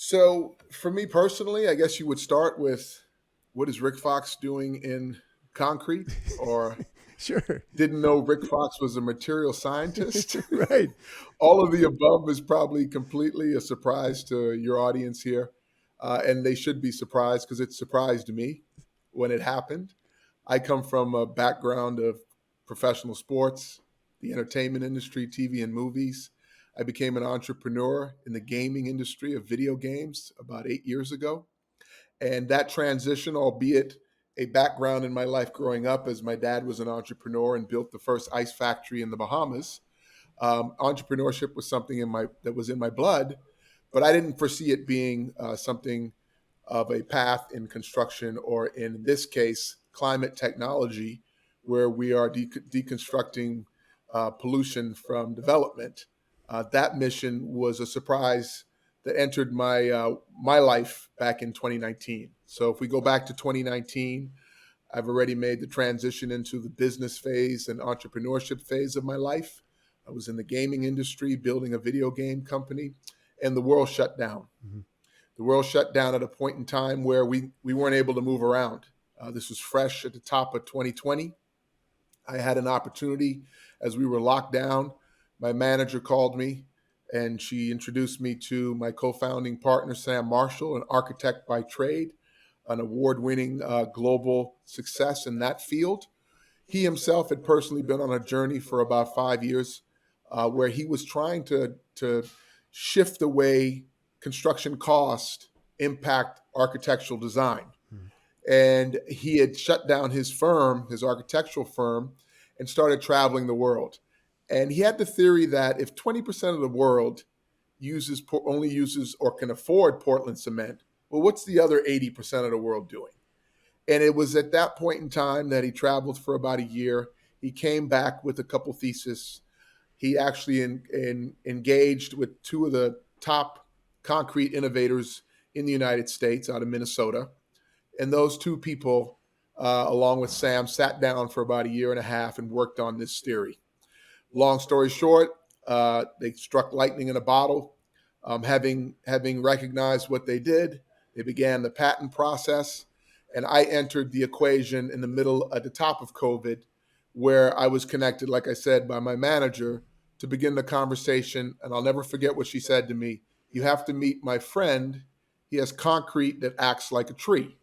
So for me personally, I guess you would start with what is Rick Fox doing in concrete, or Sure. didn't know Rick Fox was a material scientist. Right. All of the above is probably completely a surprise to your audience here. And they should be surprised because it surprised me when it happened. I come from a background of professional sports, the entertainment industry, TV and movies. I became an entrepreneur in the gaming industry of video games about 8 years ago. And that transition, albeit a background in my life growing up, as my dad was an entrepreneur and built the first ice factory in the Bahamas, entrepreneurship was something that was in my blood, but I didn't foresee it being something of a path in construction, or in this case, climate technology, where we are deconstructing pollution from development. That mission was a surprise that entered my life back in 2019. So if we go back to 2019, I've already made the transition into the business phase and entrepreneurship phase of my life. I was in the gaming industry building a video game company, and the world shut down. Mhm. The world shut down at a point in time where we weren't able to move around. This was fresh at the top of 2020. I had an opportunity as we were locked down. My manager called me and she introduced me to my co founding partner, Sam Marshall, an architect by trade, an award winning global success in that field. He himself had personally been on a journey for about 5 years where he was trying to shift the way construction cost impact architectural design. Mhm. And he had shut down his firm, his architectural firm, and started traveling the world. And he had the theory that if 20% of the world only uses or can afford Portland cement, well, what's the other 80% of the world doing? And it was at that point in time that he traveled for about a year. He came back with a couple theses. He actually engaged with two of the top concrete innovators in the United States out of Minnesota. And those two people, along with Sam, sat down for about a year and a half and worked on this theory. Long story short, they struck lightning in a bottle. Having recognized what they did, they began the patent process, and I entered the equation in the middle, at the top of COVID, where I was connected, like I said, by my manager to begin the conversation. And I'll never forget what she said to me: "You have to meet my friend. He has concrete that acts like a tree."